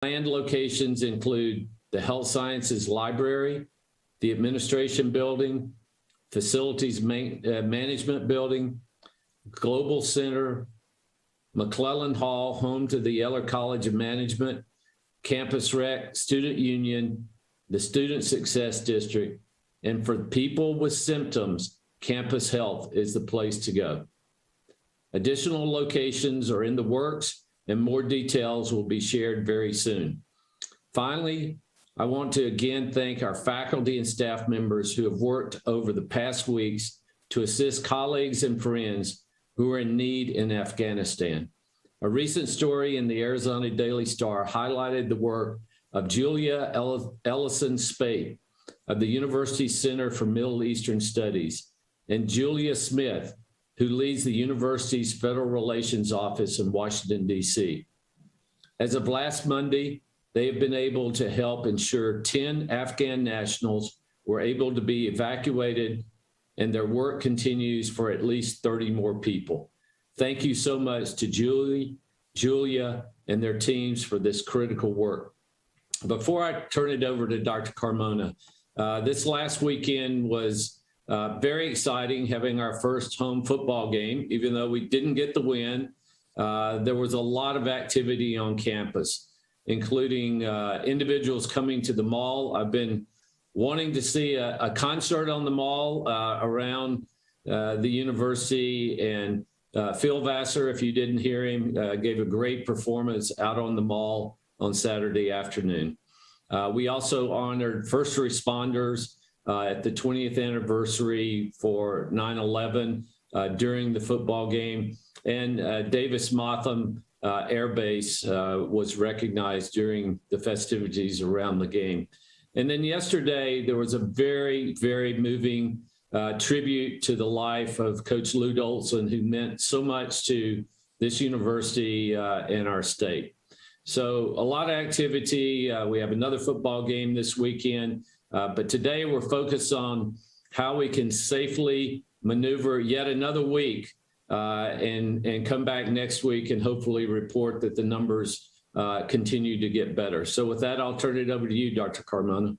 Planned locations include the Health Sciences Library, the Administration Building, Facilities Management Building, Global Center, McClellan Hall, home to the Eller College of Management, Campus Rec, Student Union, the Student Success District, and for people with symptoms, Campus Health is the place to go. Additional locations are in the works, and more details will be shared very soon. Finally, I want to again thank our faculty and staff members who have worked over the past weeks to assist colleagues and friends who are in need in Afghanistan. A recent story in the Arizona Daily Star highlighted the work of Julia Ellison Spate of the University Center for Middle Eastern Studies and Julia Smith, who leads the university's Federal Relations Office in Washington, D.C. As of last Monday, they have been able to help ensure 10 Afghan nationals were able to be evacuated, and their work continues for at least 30 more people. Thank you so much to Julia, and their teams for this critical work. Before I turn it over to Dr. Carmona, this last weekend was very exciting, having our first home football game. Even though we didn't get the win, there was a lot of activity on campus, including individuals coming to the mall. I've been wanting to see a concert on the mall around the university, and Phil Vassar, if you didn't hear him, gave a great performance out on the mall on Saturday afternoon. We also honored first responders at the 20th anniversary for 9/11 during the football game. And Davis Monthan Air Base was recognized during the festivities around the game. And then yesterday, there was a very, very moving tribute to the life of Coach Lou Dolson, who meant so much to this university and our state. So a lot of activity. We have another football game this weekend. But today we're focused on how we can safely maneuver yet another week and come back next week and hopefully report that the numbers continue to get better. So with that, I'll turn it over to you, Dr. Carmona.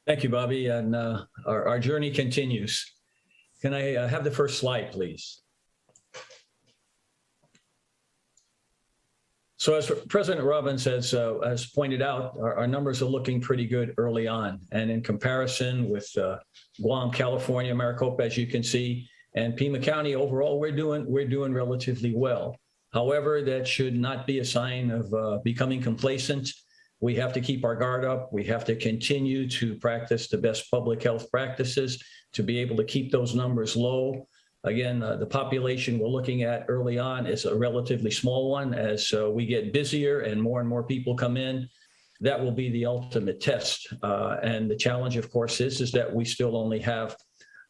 Thank you, Bobby. And our journey continues. Can I have the first slide, please? So as President Robbins has pointed out, our numbers are looking pretty good early on. And in comparison with Guam, California, Maricopa, as you can see, and Pima County overall, we're doing relatively well. However, that should not be a sign of becoming complacent. We have to keep our guard up. We have to continue to practice the best public health practices to be able to keep those numbers low. Again, the population we're looking at early on is a relatively small one. As we get busier and more people come in, that will be the ultimate test. And the challenge, of course, is that we still only have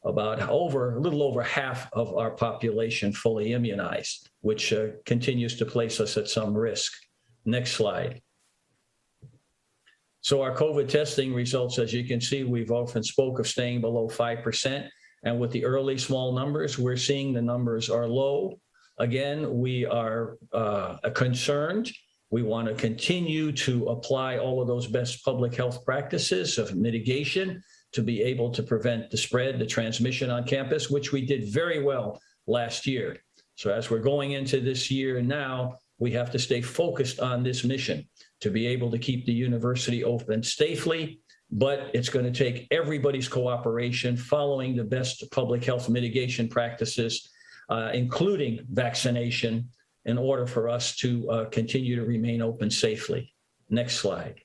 about a little over half of our population fully immunized, which continues to place us at some risk. Next slide. So our COVID testing results, as you can see, we've often spoke of staying below 5%. And with the early small numbers, we're seeing the numbers are low. Again, we are concerned. We want to continue to apply all of those best public health practices of mitigation to be able to prevent the spread, the transmission on campus, which we did very well last year. So as we're going into this year now, we have to stay focused on this mission to be able to keep the university open safely. But it's going to take everybody's cooperation following the best public health mitigation practices, including vaccination, in order for us to continue to remain open safely. Next slide.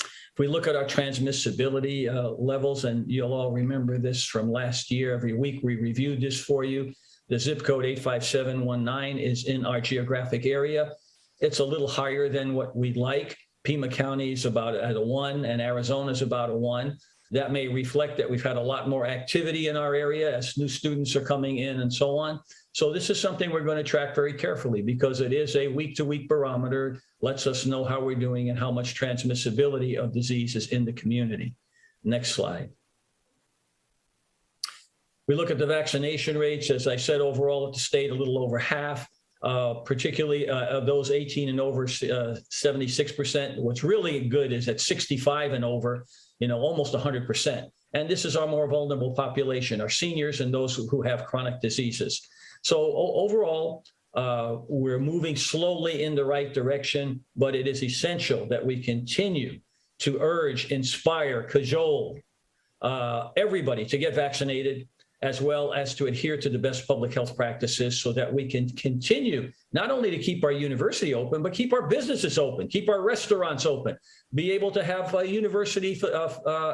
If we look at our transmissibility levels, and you'll all remember this from last year, every week we reviewed this for you. The zip code 85719 is in our geographic area. It's a little higher than what we'd like. Pima County is about at a 1, and Arizona is about a 1. That may reflect that we've had a lot more activity in our area as new students are coming in and so on. So this is something we're going to track very carefully because it is a week-to-week barometer, lets us know how we're doing and how much transmissibility of disease is in the community. Next slide. We look at the vaccination rates. As I said, overall at the state, a little over half. particularly of those 18 and over, 76%. What's really good is at 65 and over, almost 100%. And this is our more vulnerable population, our seniors and those who have chronic diseases. So overall, we're moving slowly in the right direction, but it is essential that we continue to urge, inspire, cajole everybody to get vaccinated, as well as to adhere to the best public health practices so that we can continue not only to keep our university open, but keep our businesses open, keep our restaurants open, be able to have university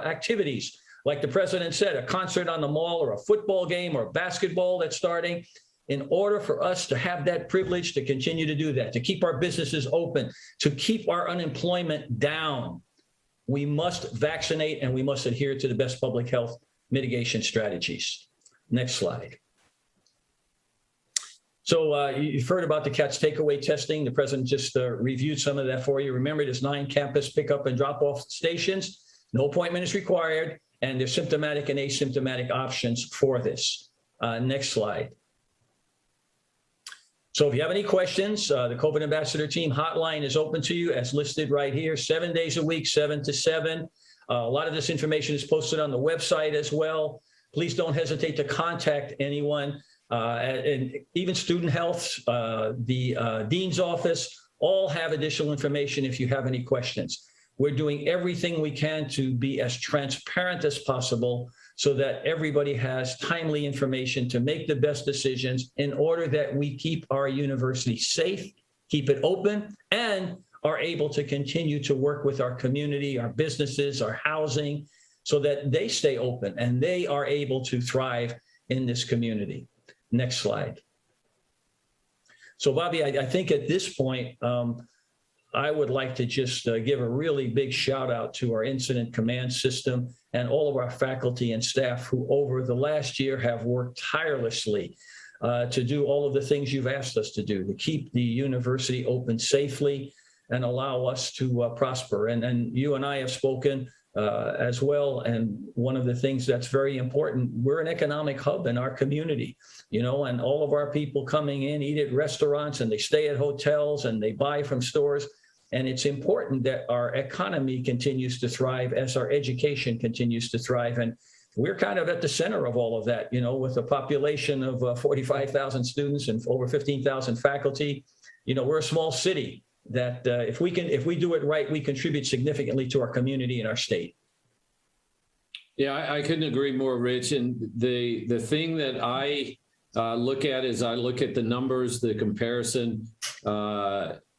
activities. Like the president said, a concert on the mall or a football game or basketball that's starting. In order for us to have that privilege to continue to do that, to keep our businesses open, to keep our unemployment down, we must vaccinate and we must adhere to the best public health mitigation strategies. Next slide. So you've heard about the CATS takeaway testing. The president just reviewed some of that for you. Remember, there's 9 campus pickup and drop-off stations. No appointment is required, and there's symptomatic and asymptomatic options for this. Next slide. So if you have any questions, the COVID Ambassador Team hotline is open to you as listed right here, 7 days a week, 7 to 7. A lot of this information is posted on the website as well. Please don't hesitate to contact anyone, and even student health, the dean's office, all have additional information if you have any questions. We're doing everything we can to be as transparent as possible so that everybody has timely information to make the best decisions in order that we keep our university safe, keep it open, and are able to continue to work with our community, our businesses, our housing, so that they stay open and they are able to thrive in this community. Next slide. So Bobby, I think at this point, I would like to just give a really big shout out to our incident command system and all of our faculty and staff who over the last year have worked tirelessly to do all of the things you've asked us to do, to keep the university open safely and allow us to prosper. And you and I have spoken as well. And one of the things that's very important, we're an economic hub in our community, and all of our people coming in, eat at restaurants and they stay at hotels and they buy from stores. And it's important that our economy continues to thrive as our education continues to thrive. And we're kind of at the center of all of that, with a population of 45,000 students and over 15,000 faculty. We're a small city that if we do it right, we contribute significantly to our community and our state. Yeah, I couldn't agree more, Rich. And the thing that I look at is I look at the numbers, the comparison.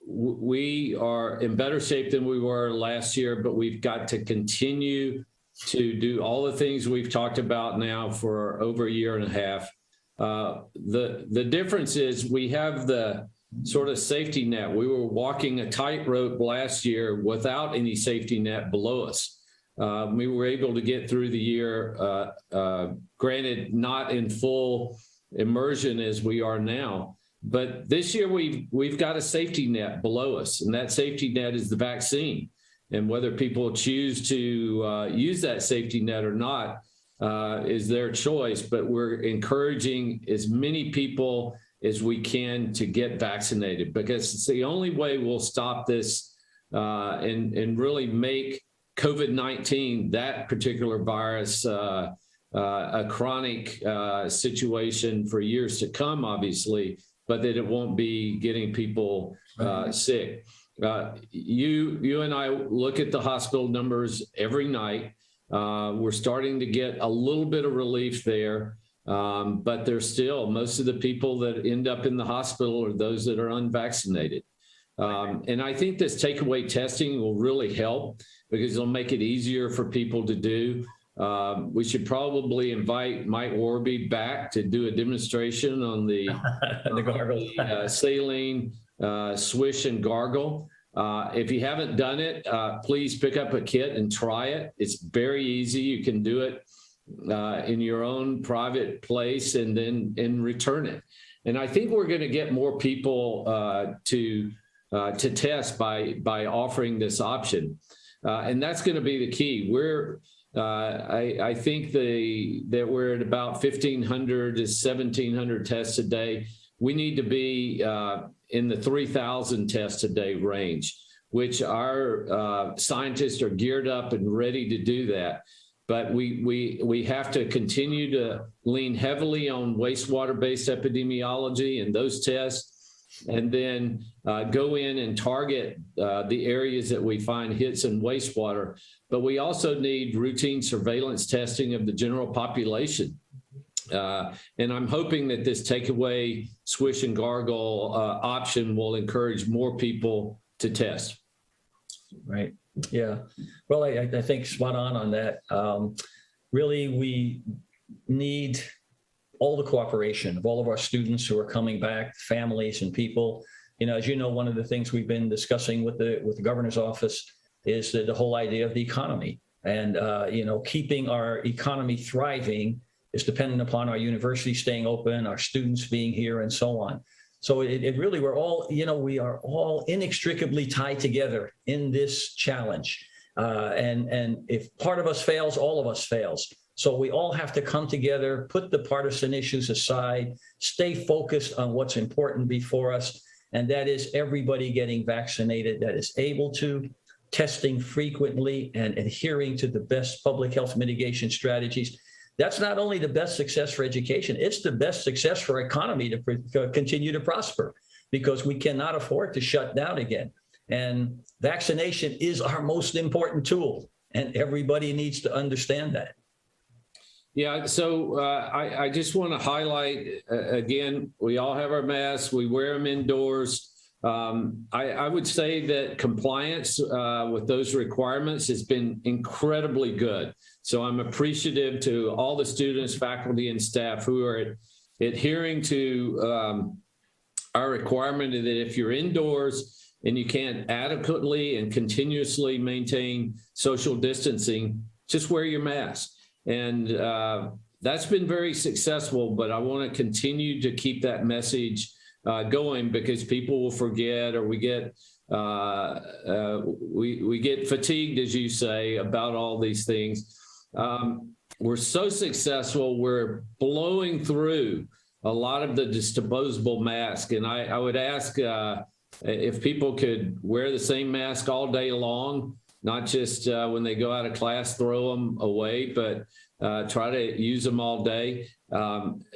We are in better shape than we were last year, but we've got to continue to do all the things we've talked about now for over a year and a half. The difference is we have the sort of safety net. We were walking a tightrope last year without any safety net below us. We were able to get through the year, granted, not in full immersion as we are now. But this year, we've got a safety net below us, and that safety net is the vaccine. And whether people choose to use that safety net or not is their choice. But we're encouraging as many people as we can to get vaccinated, because it's the only way we'll stop this and really make COVID-19, that particular virus, a chronic situation for years to come, obviously, but that it won't be getting people sick. You and I look at the hospital numbers every night. We're starting to get a little bit of relief there, but there's still most of the people that end up in the hospital are those that are unvaccinated. And I think this takeaway testing will really help because it'll make it easier for people to do. We should probably invite Mike Warby back to do a demonstration on the, saline, swish and gargle. If you haven't done it, please pick up a kit and try it. It's very easy. You can do it in your own private place and then return it. And I think we're going to get more people to test by offering this option. And that's going to be the key. I think that we're at about 1,500 to 1,700 tests a day. we need to be in the 3,000 tests a day range, which our scientists are geared up and ready to do that. But we have to continue to lean heavily on wastewater-based epidemiology and those tests, and then go in and target the areas that we find hits in wastewater. But we also need routine surveillance testing of the general population. And I'm hoping that this takeaway, swish and gargle option will encourage more people to test. Right. Yeah. Well, I think spot on that. Really, we need all the cooperation of all of our students who are coming back, families and people. You know, as you know, one of the things we've been discussing with the governor's office is the whole idea of the economy. And, you know, keeping our economy thriving is dependent upon our university staying open, our students being here, and so on. So it really, we're all, you know, we are all inextricably tied together in this challenge. And if part of us fails, all of us fails. So we all have to come together, put the partisan issues aside, stay focused on what's important before us. And that is everybody getting vaccinated that is able to, testing frequently, and adhering to the best public health mitigation strategies. That's not only the best success for education, it's the best success for our economy to continue to prosper, because we cannot afford to shut down again. And vaccination is our most important tool, and everybody needs to understand that. Yeah, so I just want to highlight, again, we all have our masks, we wear them indoors. I would say that compliance with those requirements has been incredibly good. So I'm appreciative to all the students, faculty, and staff who are adhering to our requirement that if you're indoors and you can't adequately and continuously maintain social distancing, just wear your mask. And that's been very successful, but I want to continue to keep that message going, because people will forget, or we get fatigued, as you say, about all these things. We're so successful, we're blowing through a lot of the disposable masks. And I would ask if people could wear the same mask all day long, not just when they go out of class, throw them away, but try to use them all day.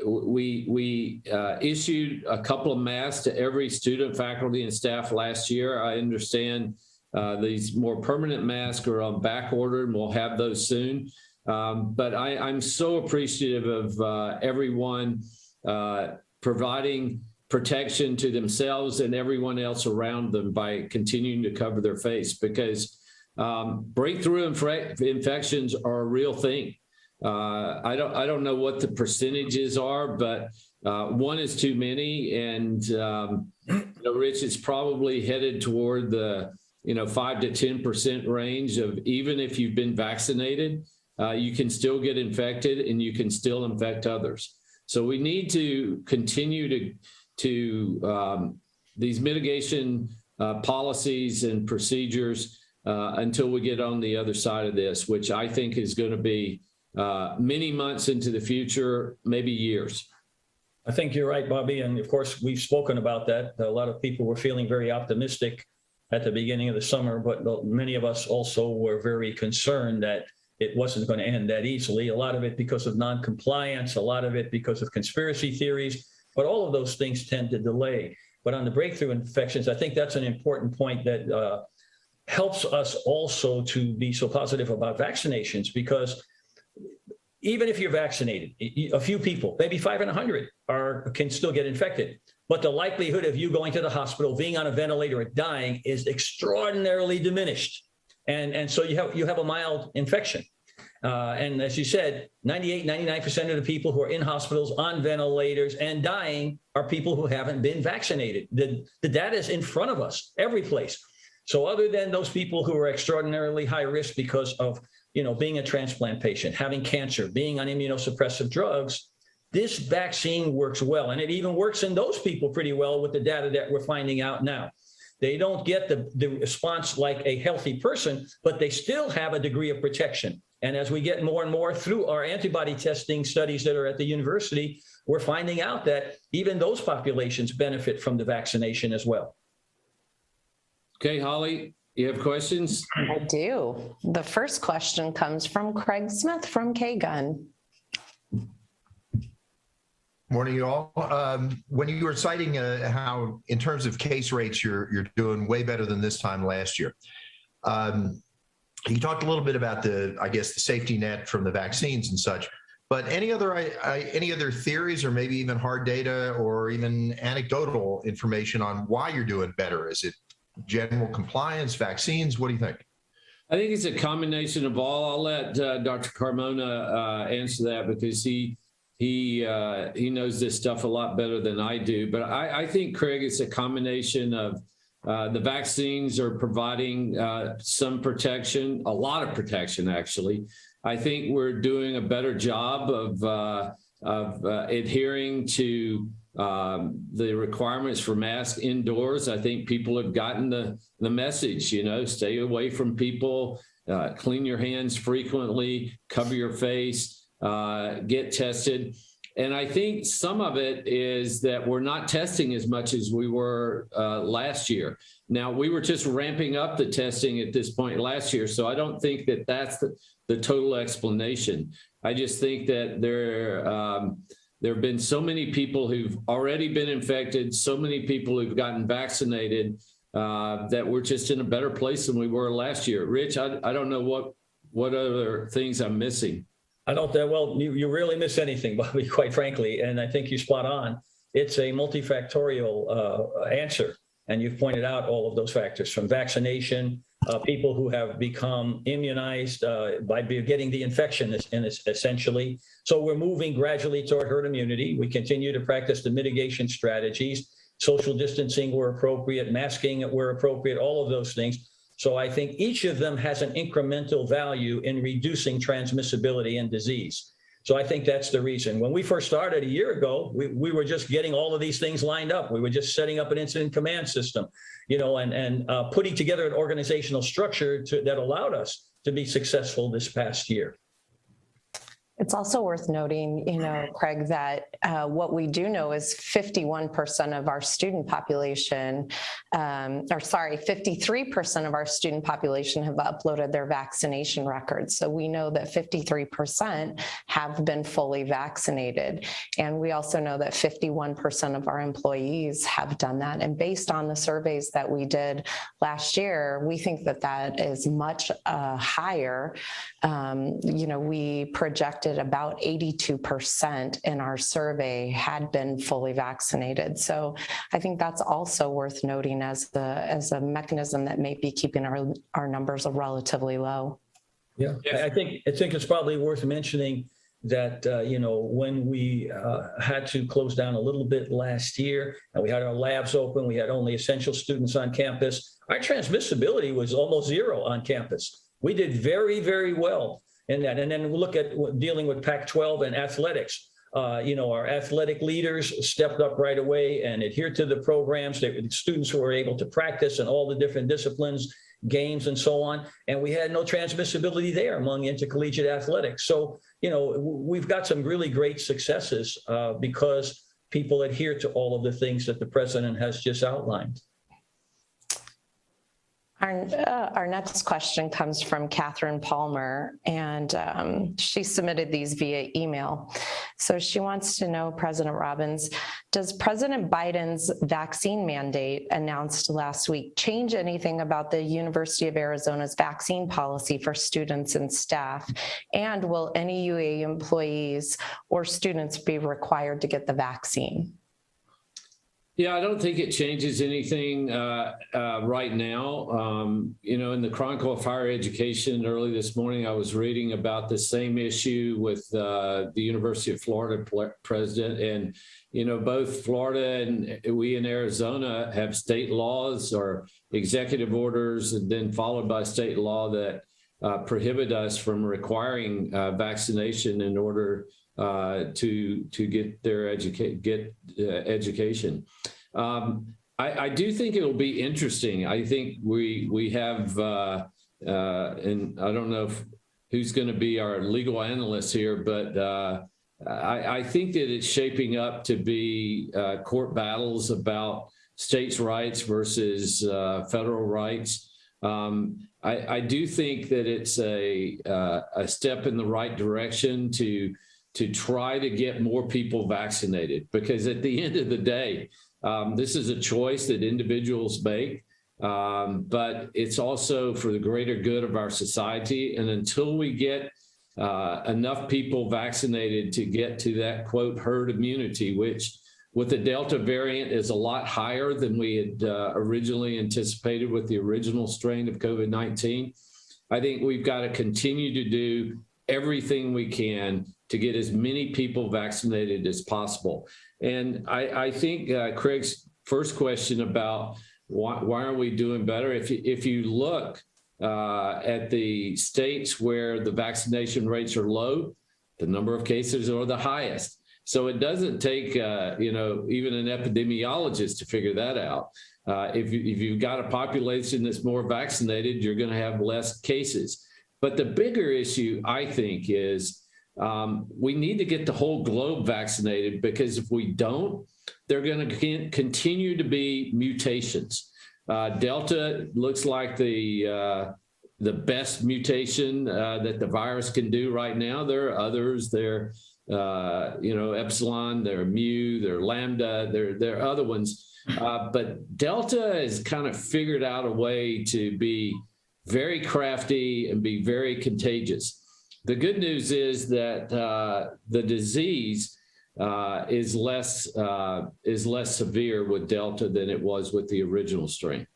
We issued a couple of masks to every student, faculty, and staff last year. I understand these more permanent masks are on back order, and we'll have those soon. But I'm so appreciative of everyone providing protection to themselves and everyone else around them by continuing to cover their face, because breakthrough infections are a real thing. I don't know what the percentages are, but one is too many. And, Rich, it's probably headed toward the, 5 to 10% range of, even if you've been vaccinated, you can still get infected and you can still infect others. So we need to continue to these mitigation policies and procedures until we get on the other side of this, which I think is going to be many months into the future, maybe years. I think you're right, Bobby. And of course, we've spoken about that. A lot of people were feeling very optimistic at the beginning of the summer, but many of us also were very concerned that it wasn't going to end that easily. A lot of it because of non-compliance, a lot of it because of conspiracy theories, but all of those things tend to delay. But on the breakthrough infections, I think that's an important point that helps us also to be so positive about vaccinations, because even if you're vaccinated, a few people, maybe 5 in 100 can still get infected. But the likelihood of you going to the hospital, being on a ventilator, or dying is extraordinarily diminished. And so you have a mild infection. And as you said, 98, 99% of the people who are in hospitals, on ventilators, and dying are people who haven't been vaccinated. The data is in front of us, every place. So other than those people who are extraordinarily high risk because of being a transplant patient, having cancer, being on immunosuppressive drugs, this vaccine works well. And it even works in those people pretty well with the data that we're finding out now. They don't get the response like a healthy person, but they still have a degree of protection. And as we get more and more through our antibody testing studies that are at the university, we're finding out that even those populations benefit from the vaccination as well. Okay, Holly, you have questions? I do. The first question comes from Craig Smith from KGUN. Morning, you all. When you were citing how, in terms of case rates, you're doing way better than this time last year. You talked a little bit about I guess, the safety net from the vaccines and such. But any other theories, or maybe even hard data, or even anecdotal information on why you're doing better? Is it general compliance, vaccines? What do you think? I think it's a combination of all. I'll let Dr. Carmona answer that, because he knows this stuff a lot better than I do. But I think, Craig, it's a combination of the vaccines are providing some protection, a lot of protection, actually. I think we're doing a better job of adhering to the requirements for masks indoors. I think people have gotten the message, stay away from people, clean your hands frequently, cover your face, get tested. And I think some of it is that we're not testing as much as we were last year. Now, we were just ramping up the testing at this point last year, so I don't think that that's the total explanation. I just think that there have been so many people who've already been infected, so many people who've gotten vaccinated, that we're just in a better place than we were last year. Rich, I don't know what other things I'm missing. I don't, well, you really miss anything, Bobby, quite frankly, and I think you're spot on. It's a multifactorial answer, and you've pointed out all of those factors, from vaccination, people who have become immunized by getting the infection, essentially. So we're moving gradually toward herd immunity. We continue to practice the mitigation strategies, social distancing where appropriate, masking where appropriate, all of those things. So I think each of them has an incremental value in reducing transmissibility and disease. So I think that's the reason. When we first started a year ago, we were just getting all of these things lined up. We were just setting up an incident command system, and putting together an organizational structure that allowed us to be successful this past year. It's also worth noting, Craig, that what we do know is 51% of our student population, 53% of our student population have uploaded their vaccination records. So we know that 53% have been fully vaccinated. And we also know that 51% of our employees have done that. And based on the surveys that we did last year, we think that that is much higher. We projected about 82% in our survey had been fully vaccinated. So I think that's also worth noting as a mechanism that may be keeping our numbers relatively low. Yeah, I think it's probably worth mentioning that, when we had to close down a little bit last year and we had our labs open, we had only essential students on campus, our transmissibility was almost zero on campus. We did very, very well in that. And then we look at dealing with Pac-12 and athletics. Our athletic leaders stepped up right away and adhered to the programs. The students who were able to practice in all the different disciplines, games and so on. And we had no transmissibility there among intercollegiate athletics. So, we've got some really great successes because people adhere to all of the things that the president has just outlined. Our next question comes from Catherine Palmer, and she submitted these via email. So she wants to know, President Robbins, does President Biden's vaccine mandate announced last week change anything about the University of Arizona's vaccine policy for students and staff? And will any UA employees or students be required to get the vaccine? Yeah, I don't think it changes anything right now. In the Chronicle of Higher Education early this morning, I was reading about the same issue with the University of Florida president. And, both Florida and we in Arizona have state laws or executive orders, and then followed by state law that prohibit us from requiring vaccination in order to get their education. I do think it'll be interesting. I think we have, and I don't know who's going to be our legal analyst here, but I think that it's shaping up to be court battles about states' rights versus federal rights. I do think that it's a step in the right direction to try to get more people vaccinated, because at the end of the day, this is a choice that individuals make, but it's also for the greater good of our society. And until we get enough people vaccinated to get to that, quote, herd immunity, which with the Delta variant is a lot higher than we had originally anticipated with the original strain of COVID-19, I think we've got to continue to do everything we can to get as many people vaccinated as possible. And I think Craig's first question about why are we doing better? If you look at the states where the vaccination rates are low, the number of cases are the highest. So it doesn't take even an epidemiologist to figure that out. If you've got a population that's more vaccinated, you're going to have less cases. But the bigger issue, I think, is we need to get the whole globe vaccinated, because if we don't, they're going to continue to be mutations. Delta looks like the best mutation that the virus can do right now. There are others. There, epsilon, there are mu, there are lambda, there are other ones. But Delta has kind of figured out a way to be very crafty and be very contagious. The good news is that the disease is less severe with Delta than it was with the original strain.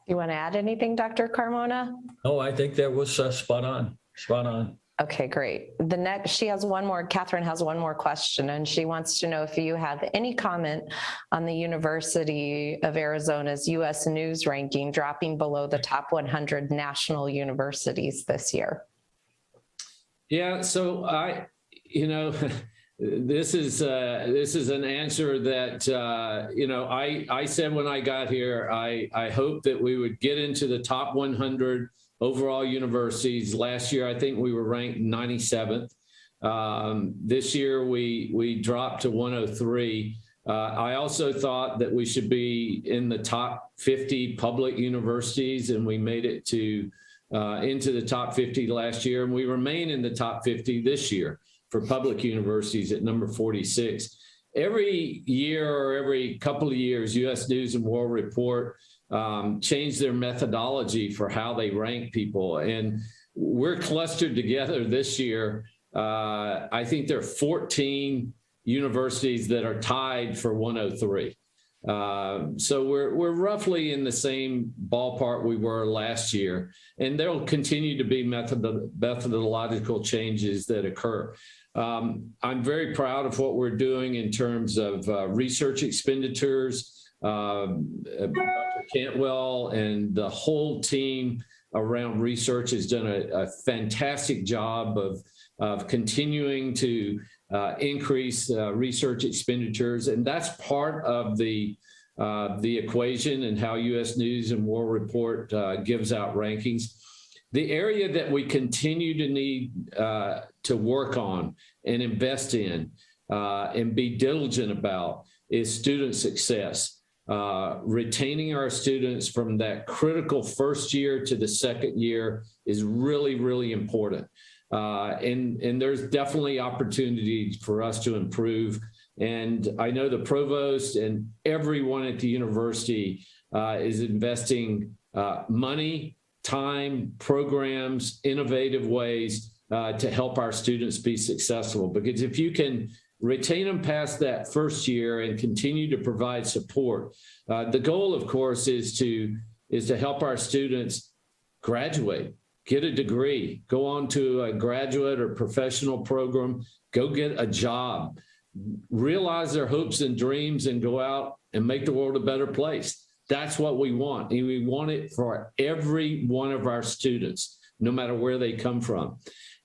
You want to add anything, Dr. Carmona? No, I think that was spot on. Spot on. Okay, great. Catherine has one more question, and she wants to know if you have any comment on the University of Arizona's U.S. News ranking dropping below the top 100 national universities this year. Yeah, so this is an answer that, I said when I got here, I hope that we would get into the top 100 overall universities. Last year, I think we were ranked 97th. This year, we dropped to 103. I also thought that we should be in the top 50 public universities, and we made it into the top 50 last year, and we remain in the top 50 this year for public universities at number 46. Every year or every couple of years, U.S. News and World Report change their methodology for how they rank people. And we're clustered together this year. I think there are 14 universities that are tied for 103. So we're roughly in the same ballpark we were last year, and there'll continue to be methodological changes that occur. I'm very proud of what we're doing in terms of research expenditures. Dr. Cantwell and the whole team around research has done a fantastic job of continuing to increase research expenditures, and that's part of the equation and how U.S. News and World Report gives out rankings. The area that we continue to need to work on and invest in and be diligent about is student success. Retaining our students from that critical first year to the second year is really, really important. And there's definitely opportunities for us to improve. And I know the provost and everyone at the university is investing money, time, programs, innovative ways to help our students be successful. Because if you can retain them past that first year and continue to provide support, the goal, of course, is to help our students graduate, get a degree, go on to a graduate or professional program, go get a job, realize their hopes and dreams, and go out and make the world a better place. That's what we want. And we want it for every one of our students, no matter where they come from.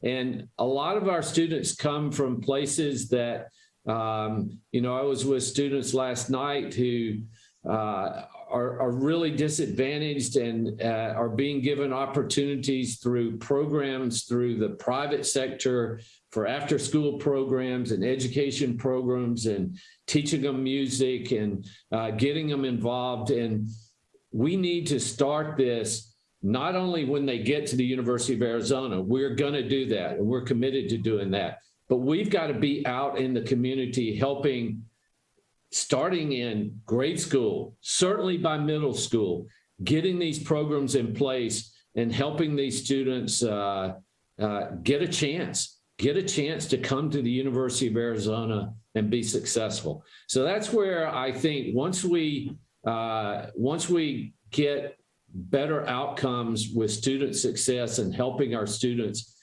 And a lot of our students come from places that You know, I was with students last night who are really disadvantaged and are being given opportunities through programs through the private sector for after-school programs and education programs and teaching them music and getting them involved. And we need to start this not only when they get to the University of Arizona, we're going to do that and we're committed to doing that, but we've got to be out in the community helping, starting in grade school, certainly by middle school, getting these programs in place and helping these students get a chance to come to the University of Arizona and be successful. So that's where I think once we get better outcomes with student success and helping our students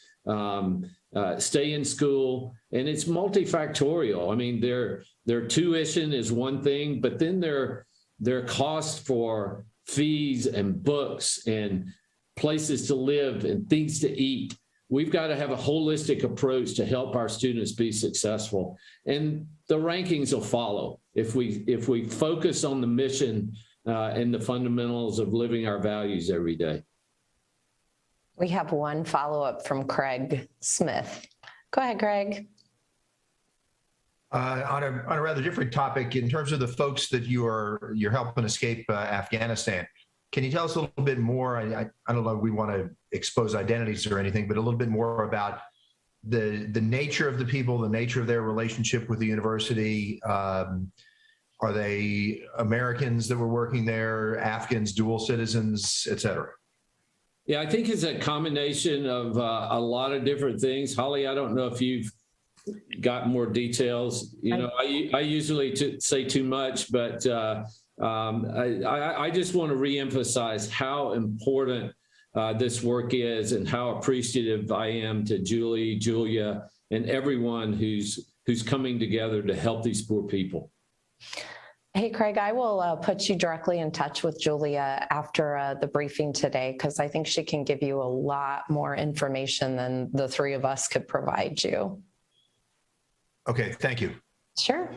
stay in school, and it's multifactorial. I mean, their tuition is one thing, but then their cost for fees and books and places to live and things to eat. We've got to have a holistic approach to help our students be successful, and the rankings will follow if we focus on the mission and the fundamentals of living our values every day. We have one follow-up from Craig Smith. Go ahead, Craig. On a rather different topic, in terms of the folks that you're helping escape Afghanistan, can you tell us a little bit more? I don't know if we want to expose identities or anything, but a little bit more about the nature of the people, the nature of their relationship with the university. Are they Americans that were working there, Afghans, dual citizens, et cetera? Yeah, I think it's a combination of a lot of different things. Holly, I don't know if you've got more details. You know, I usually say too much, but I just want to reemphasize how important this work is and how appreciative I am to Julie, Julia, and everyone who's coming together to help these poor people. Hey, Craig, I will put you directly in touch with Julia after the briefing today, because I think she can give you a lot more information than the three of us could provide you. Okay, thank you. Sure.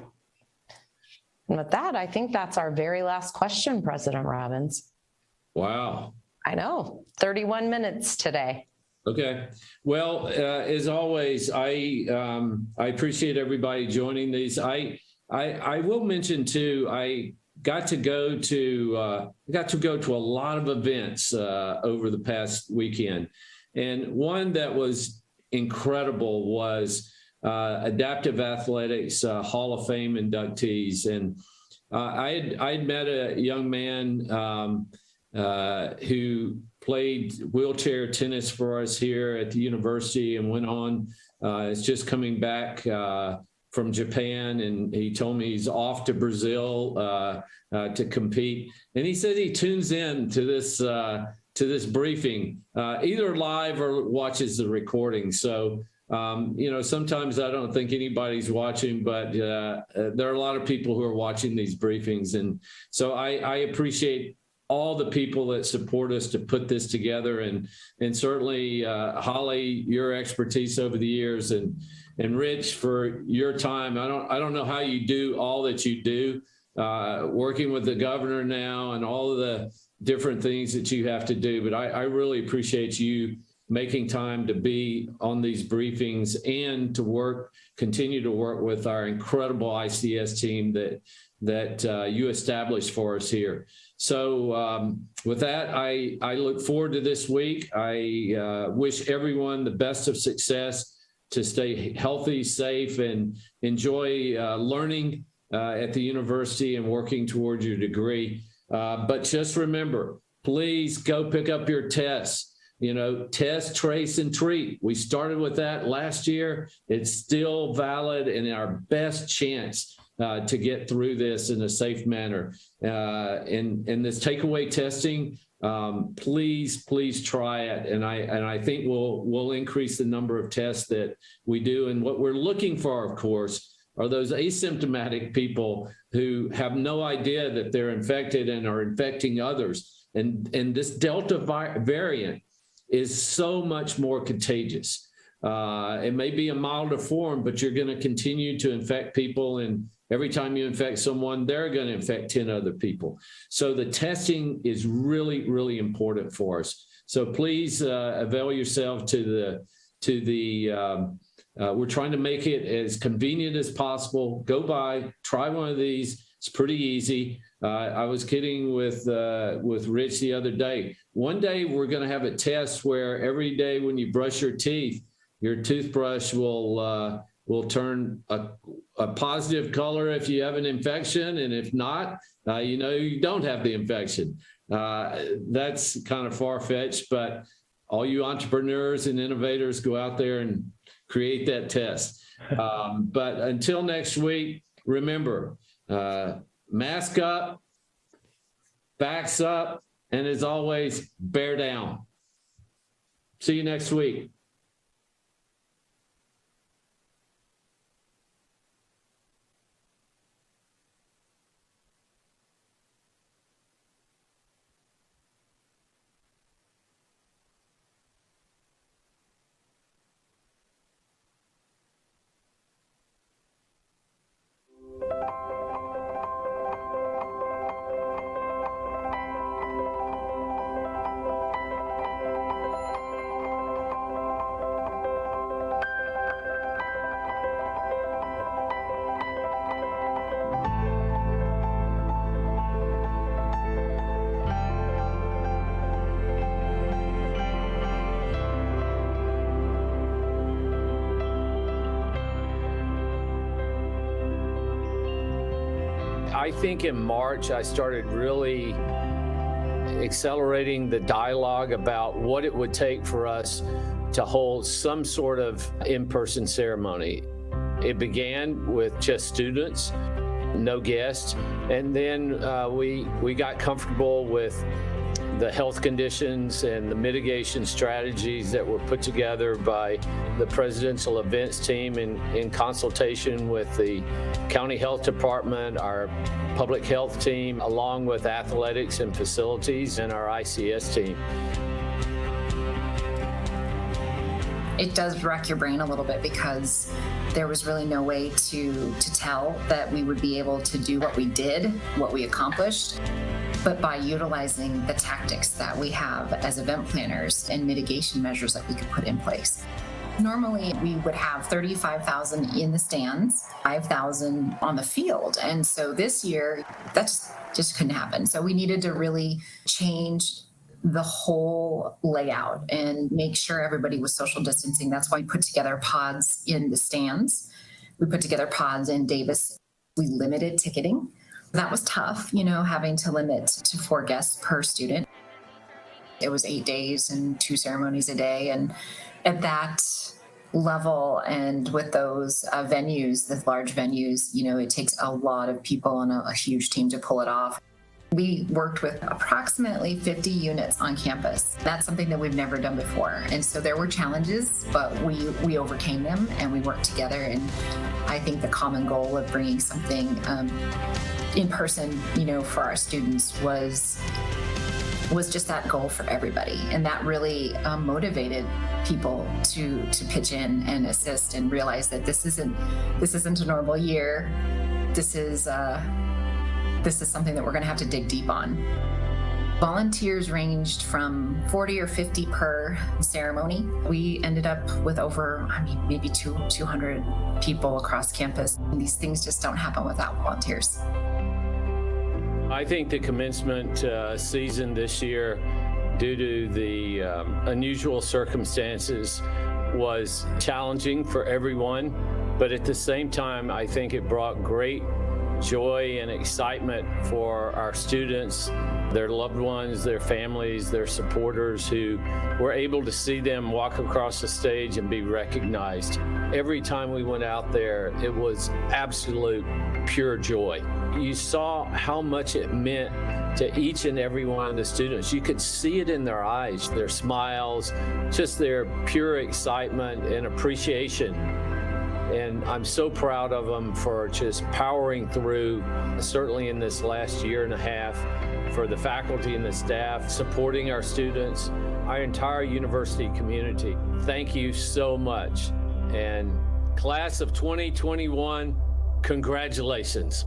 And with that, I think that's our very last question, President Robbins. Wow. I know, 31 minutes today. Okay. Well, as always, I appreciate everybody joining these. I will mention too, I got to go to a lot of events over the past weekend, and one that was incredible was Adaptive Athletics Hall of Fame inductees, and I'd met a young man who played wheelchair tennis for us here at the university and went on. Is just coming back from Japan, and he told me he's off to Brazil to compete. And he said he tunes in to this briefing, either live or watches the recording. So, you know, sometimes I don't think anybody's watching, but there are a lot of people who are watching these briefings. And so I appreciate all the people that support us to put this together, and certainly Holly, your expertise over the years, and Rich for your time. I don't know how you do all that you do, working with the governor now and all of the different things that you have to do. But I really appreciate you making time to be on these briefings and to continue to work with our incredible ICS team that you established for us here. So with that, I look forward to this week. I wish everyone the best of success to stay healthy, safe, and enjoy learning at the university and working towards your degree. But just remember, please go pick up your tests. You know, test, trace, and treat. We started with that last year. It's still valid and our best chance to get through this in a safe manner. And this takeaway testing, please try it. And I think we'll increase the number of tests that we do. And what we're looking for, of course, are those asymptomatic people who have no idea that they're infected and are infecting others. And this Delta variant is so much more contagious. It may be a milder form, but you're going to continue to infect people. And every time you infect someone, they're going to infect 10 other people. So the testing is really, really important for us. So please avail yourself to the we're trying to make it as convenient as possible. Go by, try one of these. It's pretty easy. I was kidding with Rich the other day. One day we're going to have a test where every day when you brush your teeth, your toothbrush will turn a positive color if you have an infection, and if not, you don't have the infection. That's kind of far-fetched, but all you entrepreneurs and innovators, go out there and create that test. But until next week, remember, mask up, backs up, and as always, bear down. See you next week. I think in March, I started really accelerating the dialogue about what it would take for us to hold some sort of in-person ceremony. It began with just students, no guests, and then we got comfortable with the health conditions and the mitigation strategies that were put together by the presidential events team in consultation with the county health department, our public health team, along with athletics and facilities and our ICS team. It does wreck your brain a little bit because there was really no way to tell that we would be able to do what we did, what we accomplished. But by utilizing the tactics that we have as event planners and mitigation measures that we could put in place. Normally, we would have 35,000 in the stands, 5,000 on the field. And so this year, that just couldn't happen. So we needed to really change the whole layout and make sure everybody was social distancing. That's why we put together pods in the stands. We put together pods in Davis. We limited ticketing. That was tough, having to limit to 4 guests per student. It was 8 days and 2 ceremonies a day. And at that level and with those venues, the large venues, it takes a lot of people and a huge team to pull it off. We worked with approximately 50 units on campus. That's something that we've never done before. And so there were challenges, but we overcame them and we worked together. And I think the common goal of bringing something in person, for our students was just that goal for everybody. And that really motivated people to pitch in and assist and realize that this isn't a normal year. This is something that we're going to have to dig deep on. Volunteers ranged from 40 or 50 per ceremony. We ended up with over, maybe 200 people across campus. And these things just don't happen without volunteers. I think the commencement season this year, due to the unusual circumstances, was challenging for everyone. But at the same time, I think it brought great joy and excitement for our students, their loved ones, their families, their supporters, who were able to see them walk across the stage and be recognized. Every time we went out there, it was absolute pure joy. You saw how much it meant to each and every one of the students. You could see it in their eyes, their smiles, just their pure excitement and appreciation. And I'm so proud of them for just powering through, certainly in this last year and a half, for the faculty and the staff supporting our students, our entire university community. Thank you so much. And class of 2021, congratulations.